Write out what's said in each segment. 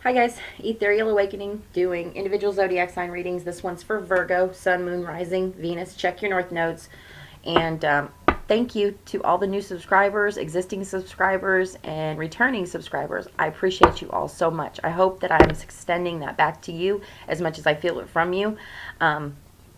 Hi guys, Ethereal Awakening doing individual zodiac sign readings. This one's for Virgo, Sun, Moon, Rising, Venus. Check your North Nodes. And thank you to all the new subscribers, existing subscribers, and returning subscribers. I appreciate you all so much. I hope that I'm extending that back to you as much as I feel it from you.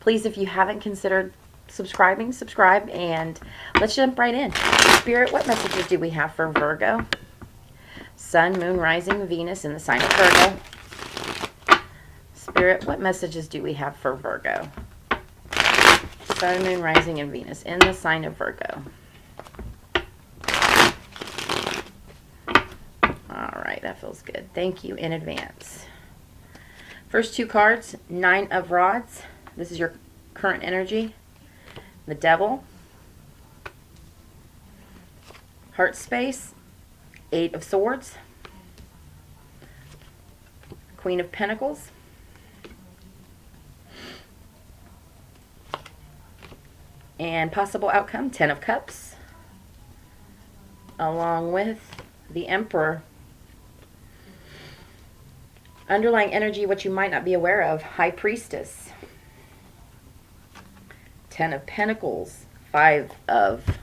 Please, if you haven't considered subscribing, subscribe, and let's jump right in. Spirit, what messages do we have for Virgo? Sun, Moon, Rising, Venus in the sign of Virgo. Spirit, what messages do we have for Virgo? Sun, Moon, Rising, and Venus in the sign of Virgo. All right, that feels good. Thank you in advance. First two cards, Nine of Rods. This is your current energy. The Devil. Heart Space. Eight of Swords. Queen of Pentacles. And possible outcome, Ten of Cups. Along with the Emperor. Underlying energy, what you might not be aware of, High Priestess. Ten of Pentacles. Five of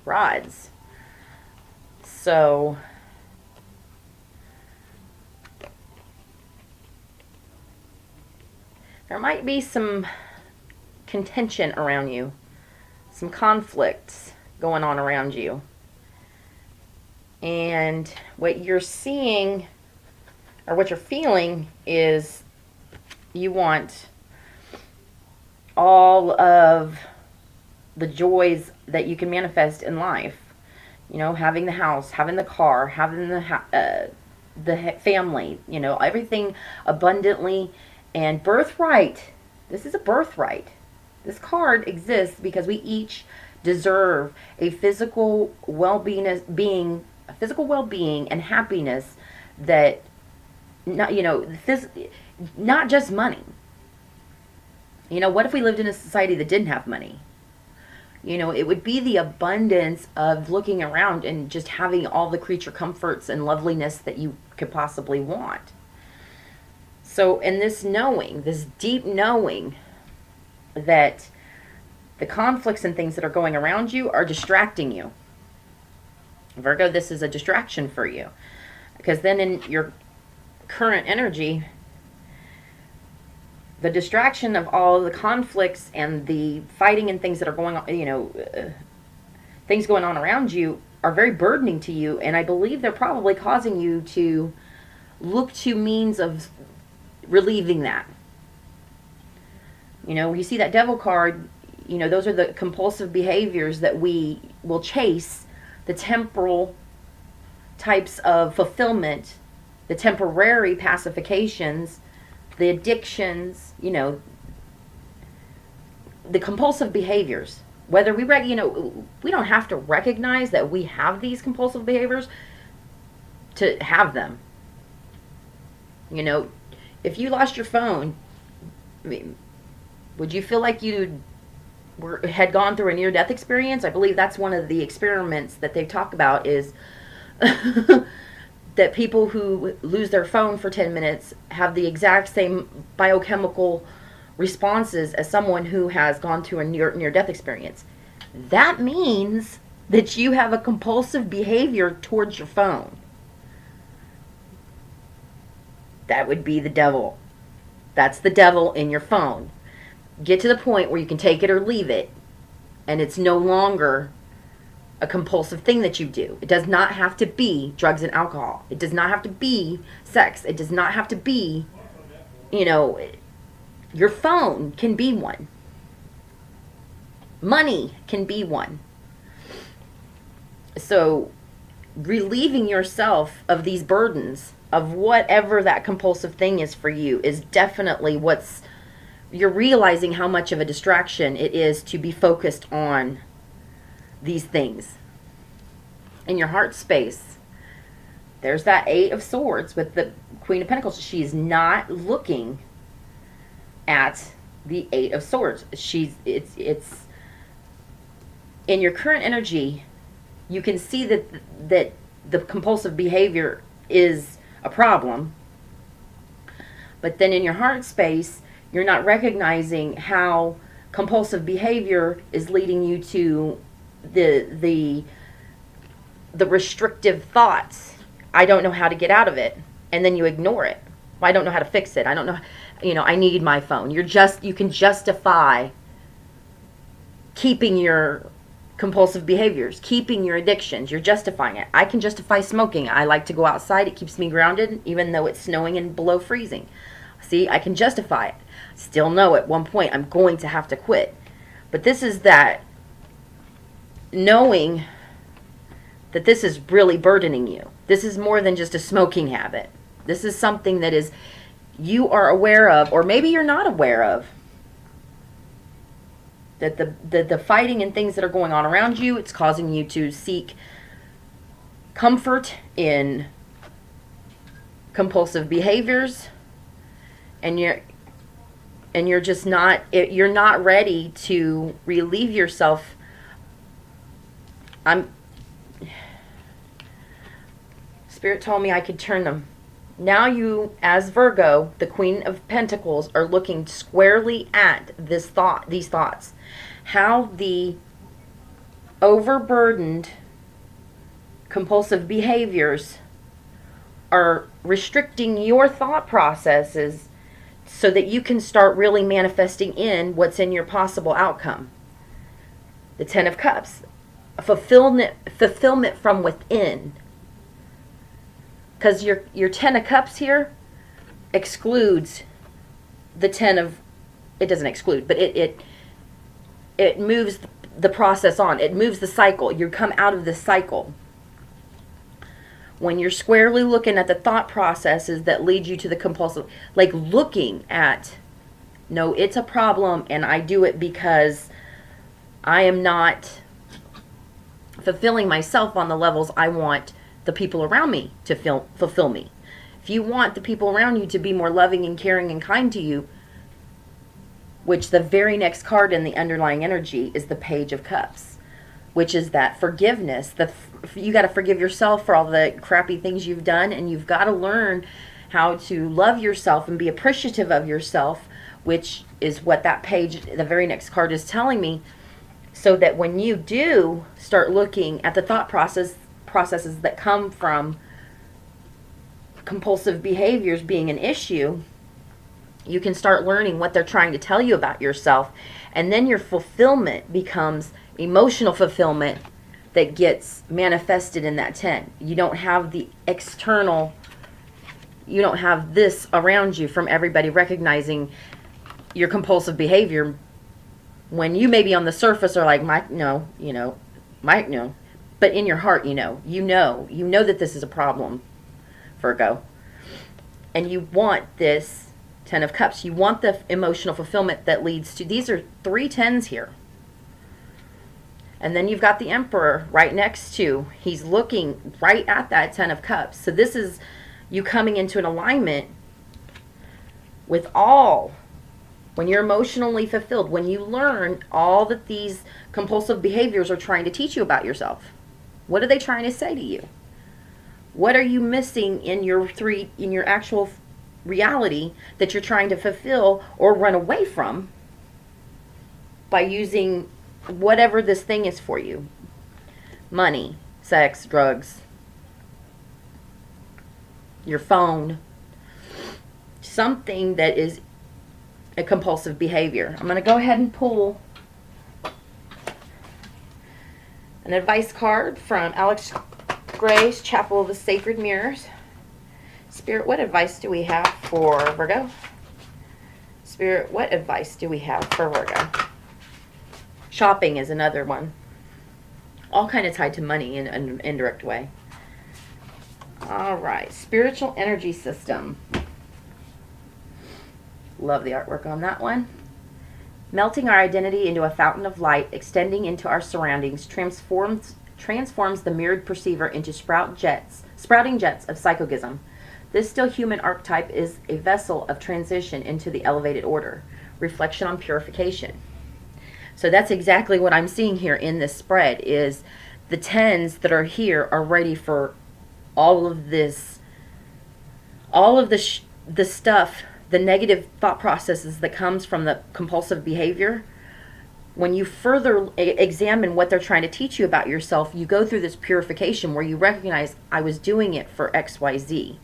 Rods. So there might be some contention around you, some conflicts going on around you. And what you're seeing, or what you're feeling, is you want all of the joys that you can manifest in life. You know, having the house, having the car, having the family, you know, everything abundantly. And birthright, this is a birthright. This card exists because we each deserve a physical well-being, and happiness that, not, you know, not just money. You know, what if we lived in a society that didn't have money? You know, it would be the abundance of looking around and just having all the creature comforts and loveliness that you could possibly want. So, in this knowing, this deep knowing that the conflicts and things that are going around you are distracting you. Virgo, this is a distraction for you. Because then in your current energy, the distraction of all the conflicts and the fighting and things that are going on, you know, things going on around you are very burdening to you. And I believe they're probably causing you to look to means of relieving that. You know, you see that Devil card, you know, those are the compulsive behaviors that we will chase, the temporal types of fulfillment, the temporary pacifications, the addictions, you know, the compulsive behaviors. Whether we, you know, we don't have to recognize that we have these compulsive behaviors to have them. You know, if you lost your phone, I mean, would you feel like you had gone through a near-death experience? I believe that's one of the experiments that they talk about is that people who lose their phone for 10 minutes have the exact same biochemical responses as someone who has gone through a near-death experience. That means that you have a compulsive behavior towards your phone. That would be the devil. That's the devil in your phone. Get to the point where you can take it or leave it, and it's no longer a compulsive thing that you do. It does not have to be drugs and alcohol. It does not have to be sex. It does not have to be, you know, your phone can be one. Money can be one. So relieving yourself of these burdens of whatever that compulsive thing is for you is definitely what's, you're realizing how much of a distraction it is to be focused on these things. In your heart space, there's that Eight of Swords with the Queen of Pentacles. She's not looking at the Eight of Swords. It's in your current energy, you can see that the compulsive behavior is a problem. But then in your heart space, you're not recognizing how compulsive behavior is leading you to the restrictive thoughts. I don't know how to get out of it. And then you ignore it. I don't know how to fix it. I don't know, I need my phone. You can justify keeping your compulsive behaviors, keeping your addictions. You're justifying it. I can justify smoking. I like to go outside. It keeps me grounded, even though it's snowing and below freezing. See, I can justify it. Still know at one point I'm going to have to quit. But this is that knowing that this is really burdening you. This is more than just a smoking habit. This is something that is you are aware of, or maybe you're not aware of. That the fighting and things that are going on around you, it's causing you to seek comfort in compulsive behaviors, and you're just not you're not ready to relieve yourself. Spirit told me I could turn them. Now you, as Virgo, the Queen of Pentacles, are looking squarely at these thoughts. How the overburdened compulsive behaviors are restricting your thought processes so that you can start really manifesting in what's in your possible outcome. The Ten of Cups. Fulfillment from within. Because your Ten of Cups here excludes the it doesn't exclude, but it moves the process on. It moves the cycle. You come out of this cycle. When you're squarely looking at the thought processes that lead you to the compulsive, like looking at, no, it's a problem and I do it because I am not fulfilling myself on the levels I want the people around me to fulfill me. If you want the people around you to be more loving and caring and kind to you, which the very next card in the underlying energy is the Page of Cups, which is that forgiveness. You got to forgive yourself for all the crappy things you've done, and you've got to learn how to love yourself and be appreciative of yourself, which is what that page, the very next card, is telling me, so that when you do start looking at the thought processes that come from compulsive behaviors being an issue, you can start learning what they're trying to tell you about yourself. And then your fulfillment becomes emotional fulfillment that gets manifested in that 10. You don't have the external, you don't have this around you from everybody recognizing your compulsive behavior, when you maybe on the surface are like, Mike, no, Mike, no. But in your heart, you know that this is a problem, Virgo. And you want this Ten of Cups. You want the emotional fulfillment that leads to, these are 3 tens here. And then you've got the Emperor right next to, he's looking right at that Ten of Cups. So this is you coming into an alignment with all, when you're emotionally fulfilled, when you learn all that these compulsive behaviors are trying to teach you about yourself. What are they trying to say to you? What are you missing in your actual reality that you're trying to fulfill or run away from by using whatever this thing is for you? Money, sex, drugs, your phone, something that is a compulsive behavior. I'm going to go ahead and pull an advice card from Alex Gray's Chapel of the Sacred Mirrors. Spirit, what advice do we have for Virgo? Spirit, what advice do we have for Virgo? Shopping is another one. All kind of tied to money in an indirect way. All right. Spiritual energy system. Love the artwork on that one. Melting our identity into a fountain of light, extending into our surroundings, transforms the mirrored perceiver into sprouting jets of psychogism. This still human archetype is a vessel of transition into the elevated order. Reflection on purification. So that's exactly what I'm seeing here in this spread, is the tens that are here are ready for all of this, all of the stuff the negative thought processes that comes from the compulsive behavior, when you further examine what they're trying to teach you about yourself, you go through this purification where you recognize, I was doing it for XYZ.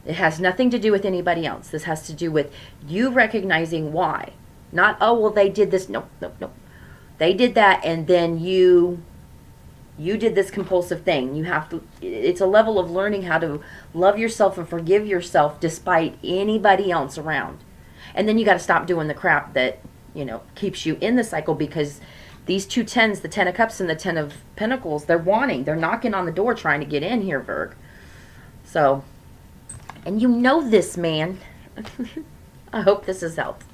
It has nothing to do with anybody else. This has to do with you recognizing why. Not, oh, well, they did this. Nope, nope, nope. They did that, and then you did this compulsive thing. You have to, it's a level of learning how to love yourself and forgive yourself despite anybody else around. And then you got to stop doing the crap that, keeps you in the cycle, because these two tens, the 10 of Cups and the 10 of Pentacles, they're knocking on the door trying to get in here, Virg. So, and you know this, man. I hope this has helped.